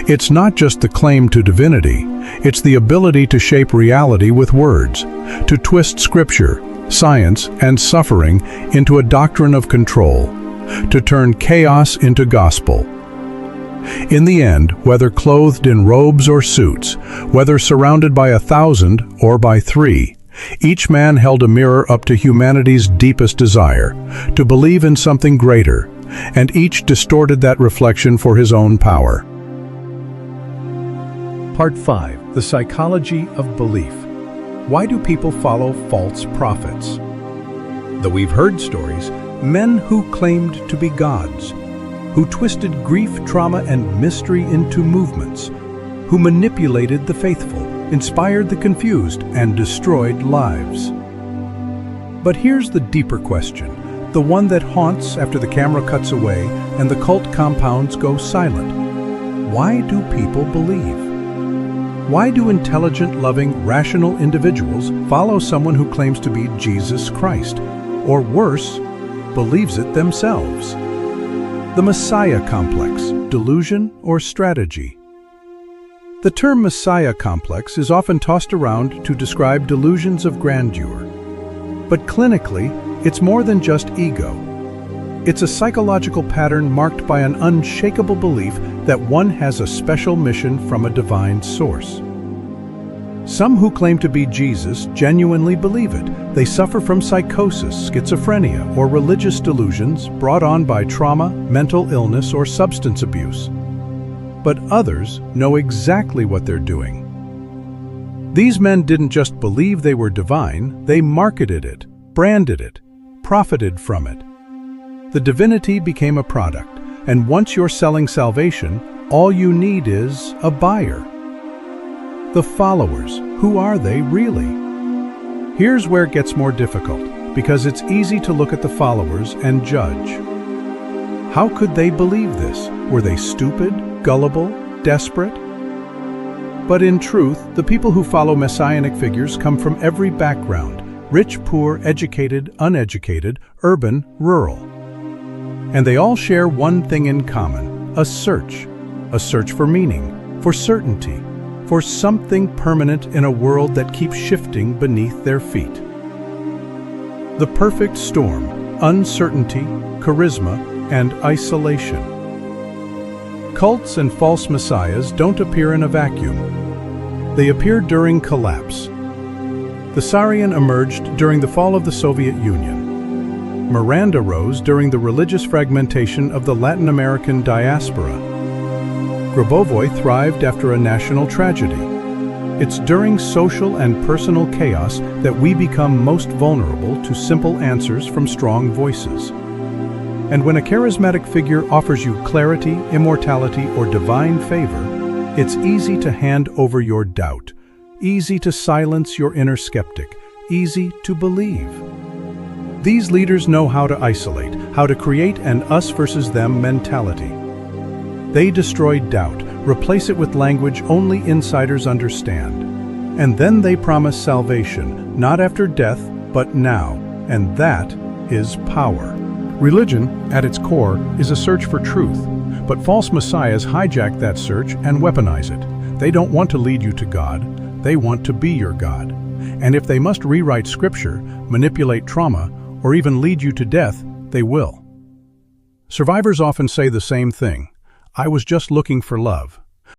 It's not just the claim to divinity, it's the ability to shape reality with words, to twist scripture, science, and suffering into a doctrine of control, to turn chaos into gospel. In the end, whether clothed in robes or suits, whether surrounded by 1,000 or by 3, each man held a mirror up to humanity's deepest desire, to believe in something greater, and each distorted that reflection for his own power. Part 5. The Psychology of Belief. Why do people follow false prophets? Though we've heard stories, men who claimed to be gods, who twisted grief, trauma, and mystery into movements, who manipulated the faithful, inspired the confused, and destroyed lives. But here's the deeper question, the one that haunts after the camera cuts away and the cult compounds go silent. Why do people believe? Why do intelligent, loving, rational individuals follow someone who claims to be Jesus Christ, or worse, believes it themselves? The Messiah complex, delusion or strategy? The term Messiah complex is often tossed around to describe delusions of grandeur. But clinically, it's more than just ego. It's a psychological pattern marked by an unshakable belief that one has a special mission from a divine source. Some who claim to be Jesus genuinely believe it. They suffer from psychosis, schizophrenia, or religious delusions brought on by trauma, mental illness, or substance abuse. But others know exactly what they're doing. These men didn't just believe they were divine, they marketed it, branded it, profited from it. The divinity became a product, and once you're selling salvation, all you need is a buyer. The followers, who are they really? Here's where it gets more difficult, because it's easy to look at the followers and judge. How could they believe this? Were they stupid, gullible, desperate? But in truth, the people who follow messianic figures come from every background, rich, poor, educated, uneducated, urban, rural. And they all share one thing in common, a search for meaning, for certainty, for something permanent in a world that keeps shifting beneath their feet. The perfect storm, uncertainty, charisma, and isolation. Cults and false messiahs don't appear in a vacuum. They appear during collapse. The Sarian emerged during the fall of the Soviet Union. Miranda rose during the religious fragmentation of the Latin American diaspora. Grabovoi thrived after a national tragedy. It's during social and personal chaos that we become most vulnerable to simple answers from strong voices. And when a charismatic figure offers you clarity, immortality, or divine favor, it's easy to hand over your doubt, easy to silence your inner skeptic, easy to believe. These leaders know how to isolate, how to create an us versus them mentality. They destroy doubt, replace it with language only insiders understand. And then they promise salvation, not after death, but now, and that is power. Religion, at its core, is a search for truth, but false messiahs hijack that search and weaponize it. They don't want to lead you to God, they want to be your God. And if they must rewrite scripture, manipulate trauma, or even lead you to death, they will. Survivors often say the same thing, "I was just looking for love."